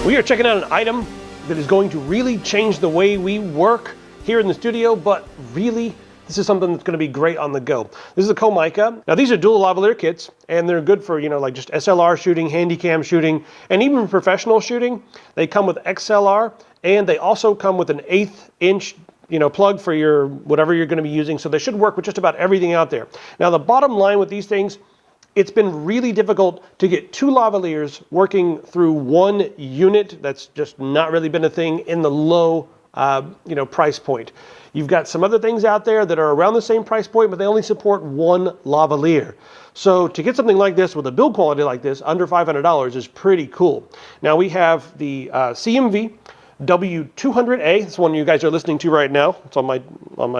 We are checking out an item that is going to really change the way we work here in the studio, but really, this is something that's going to be great on the go. This is a Comica. Now these are dual lavalier kits, and they're good for, like just SLR shooting, handycam shooting, and even professional shooting. They come with XLR, and they also come with an 1/8 inch plug for your whatever you're going to be using, so they should work with just about everything out there. Now the bottom line with these things, it's been really difficult to get 2 lavaliers working through one unit. That's just not really been a thing in the low price point. You've got some other things out there that are around the same price point, but they only support 1 lavalier. So to get something like this with a build quality like this under $500 is pretty cool. Now we have the CVM-WM200. It's one you guys are listening to right now. It's on my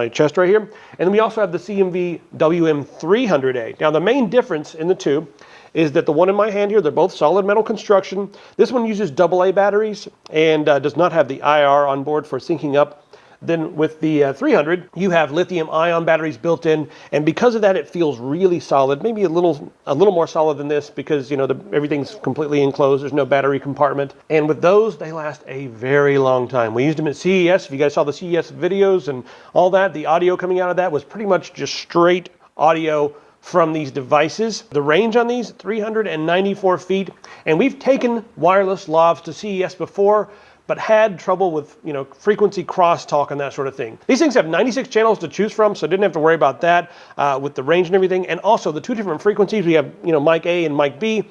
chest right here. And then we also have the CVM-WM300. Now the main difference in the two is that the one in my hand here, they're both solid metal construction. This one uses AA batteries and does not have the IR on board for syncing up. Then with the 300, you have lithium ion batteries built in, and because of that, it feels really solid. Maybe a little more solid than this because everything's completely enclosed. There's no battery compartment, and with those, they last a very long time. We used them at CES. If you guys saw the CES videos and all that, the audio coming out of that was pretty much just straight audio from these devices. The range on these, 394 feet, and we've taken wireless lavs to CES before, but had trouble with frequency crosstalk and that sort of thing. These things have 96 channels to choose from, so didn't have to worry about that with the range and everything. And also the 2 different frequencies, we have mic A and mic B.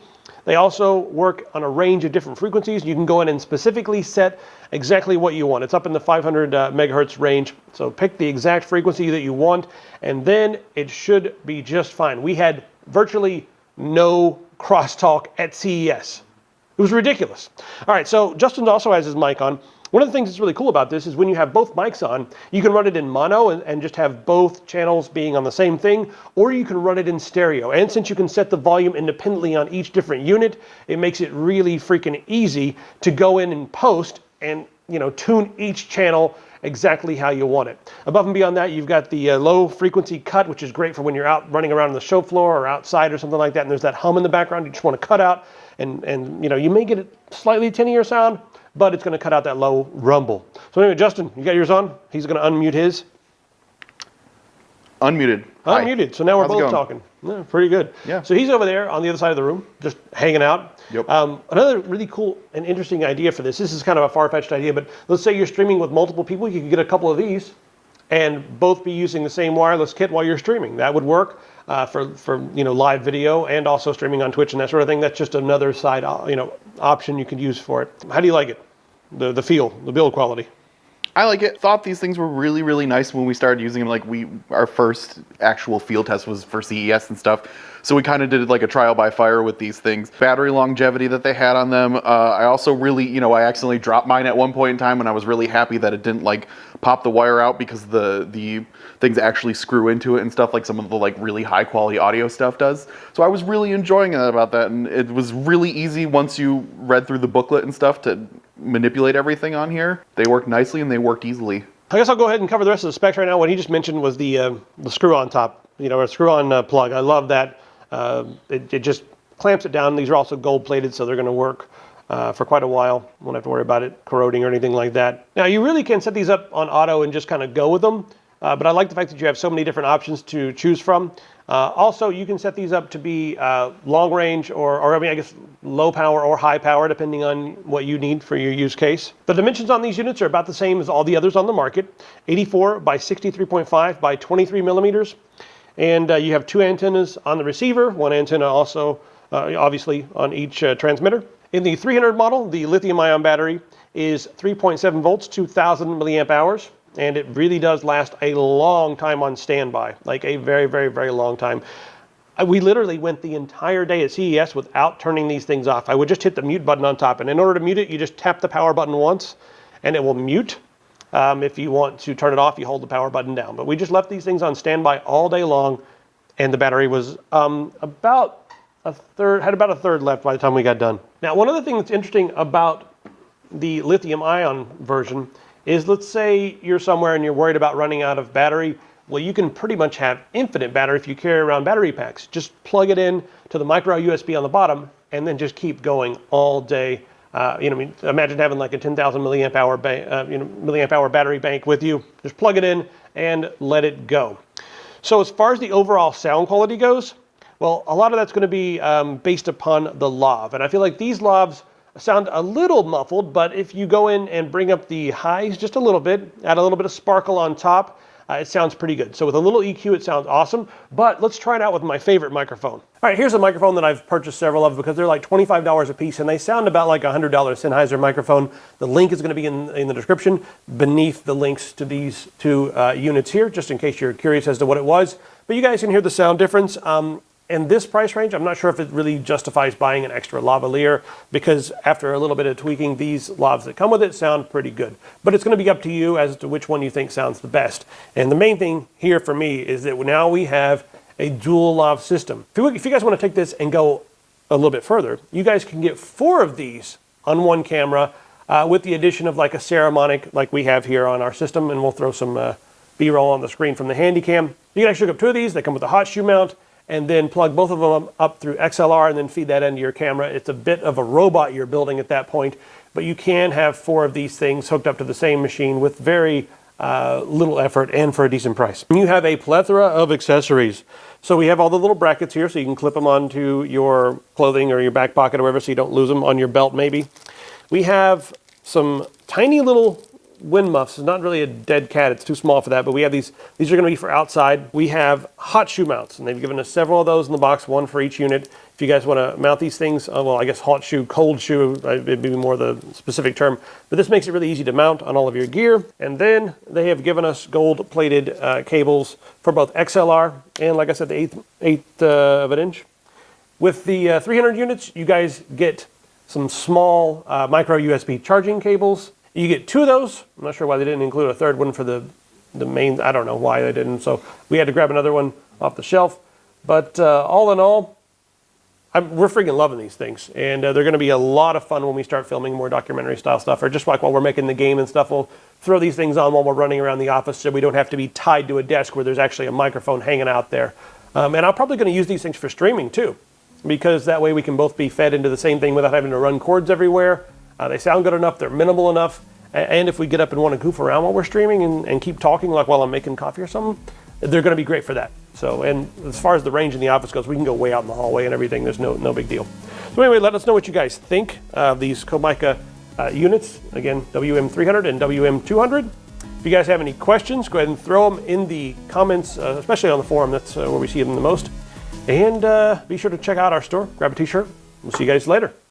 They also work on a range of different frequencies. You can go in and specifically set exactly what you want. It's up in the 500 megahertz range, so pick the exact frequency that you want, and then it should be just fine. We had virtually no crosstalk at CES. It was ridiculous. All right, so Justin also has his mic on. One of the things that's really cool about this is when you have both mics on, you can run it in mono and just have both channels being on the same thing, or you can run it in stereo. And since you can set the volume independently on each different unit, it makes it really freaking easy to go in and post and tune each channel exactly how you want it. Above and beyond that, you've got the low frequency cut, which is great for when you're out running around on the show floor or outside or something like that, and there's that hum in the background you just want to cut out. And you may get a slightly tinnier sound, but it's going to cut out that low rumble. So anyway, Justin, you got yours on? He's going to unmute his. Unmuted. Unmuted. So now we're both talking. Yeah, pretty good. Yeah. So he's over there on the other side of the room, just hanging out. Yep. Another really cool and interesting idea for this. This is kind of a far-fetched idea, but let's say you're streaming with multiple people. You could get a couple of these and both be using the same wireless kit while you're streaming. That would work for live video and also streaming on Twitch and that sort of thing. That's just another side option you could use for it. How do you like it? The feel, the build quality. I like it. Thought these things were really, really nice when we started using them. Like our first actual field test was for CES and stuff. So we kind of did like a trial by fire with these things. Battery longevity that they had on them. I also really, I accidentally dropped mine at one point in time and I was really happy that it didn't like pop the wire out because the things actually screw into it and stuff like some of the like really high quality audio stuff does. So I was really enjoying it about that, and it was really easy once you read through the booklet and stuff to manipulate everything on here. They worked nicely and they worked easily. I guess I'll go ahead and cover the rest of the specs right now. What he just mentioned was the screw on top, a screw on plug. I love that. It just clamps it down. These are also gold plated, so they're going to work for quite a while. Won't have to worry about it corroding or anything like that. Now you really can set these up on auto and just kind of go with them. But I like the fact that you have so many different options to choose from. Also, you can set these up to be long range or I guess low power or high power, depending on what you need for your use case. The dimensions on these units are about the same as all the others on the market, 84 by 63.5 by 23 millimeters. And you have 2 antennas on the receiver, 1 antenna also obviously on each transmitter. In the 300 model, the lithium ion battery is 3.7 volts, 2,000 milliamp hours. And it really does last a long time on standby, like a very, very, very long time. We literally went the entire day at CES without turning these things off. I would just hit the mute button on top, and in order to mute it, you just tap the power button once, and it will mute. If you want to turn it off, you hold the power button down. But we just left these things on standby all day long, and the battery was about a third left by the time we got done. Now, one other thing that's interesting about the lithium ion version is, let's say you're somewhere and you're worried about running out of battery. Well, you can pretty much have infinite battery if you carry around battery packs. Just plug it in to the micro USB on the bottom and then just keep going all day You know, I mean, imagine having like a 10,000 milliamp hour milliamp hour battery bank with you. Just plug it in and let it go. So as far as the overall sound quality goes, well, a lot of that's going to be based upon the lav, and I feel like these lavs sound a little muffled, but if you go in and bring up the highs just a little bit, add a little bit of sparkle on top, it sounds pretty good. So with a little EQ, it sounds awesome, but let's try it out with my favorite microphone. All right, here's a microphone that I've purchased several of because they're like $25 a piece, and they sound about like a $100 Sennheiser microphone. The link is going to be in the description beneath the links to these two units here, just in case you're curious as to what it was. But you guys can hear the sound difference. In this price range, I'm not sure if it really justifies buying an extra lavalier, because after a little bit of tweaking, these lavs that come with it sound pretty good. But it's going to be up to you as to which one you think sounds the best. And the main thing here for me is that now we have a dual lav system. If you guys want to take this and go a little bit further, you guys can get 4 of these on one camera with the addition of like a Ceramonic like we have here on our system, and we'll throw some B-roll on the screen from the Handycam. You can actually hook up 2 of these. They come with a hot shoe mount, and then plug both of them up through XLR and then feed that into your camera. It's a bit of a robot you're building at that point, but you can have 4 of these things hooked up to the same machine with very little effort and for a decent price. You have a plethora of accessories. So we have all the little brackets here so you can clip them onto your clothing or your back pocket or wherever so you don't lose them, on your belt maybe. We have some tiny little wind muffs. It's not really a dead cat, it's too small for that, but we have these are going to be for outside. We have hot shoe mounts, and they've given us several of those in the box, 1 for each unit. If you guys want to mount these things, well, I guess hot shoe, cold shoe, it'd be more the specific term, but this makes it really easy to mount on all of your gear. And then they have given us gold plated cables for both XLR and, like I said, the eighth of an inch. With the 300 units, you guys get some small micro USB charging cables. You get 2 of those. I'm not sure why they didn't include a 3rd one for the main. I don't know why they didn't. So we had to grab another one off the shelf. But all in all, we're freaking loving these things. And they're going to be a lot of fun when we start filming more documentary style stuff. Or just like while we're making the game and stuff, we'll throw these things on while we're running around the office so we don't have to be tied to a desk where there's actually a microphone hanging out there. And I'm probably going to use these things for streaming too, because that way we can both be fed into the same thing without having to run cords everywhere. They sound good enough, they're minimal enough, and if we get up and want to goof around while we're streaming and keep talking, like while I'm making coffee or something, they're going to be great for that. So, and as far as the range in the office goes, we can go way out in the hallway and everything. There's no big deal. So anyway, let us know what you guys think of these Comica units. Again, WM300 and WM200. If you guys have any questions, go ahead and throw them in the comments, especially on the forum. That's where we see them the most. And be sure to check out our store, grab a t-shirt. We'll see you guys later.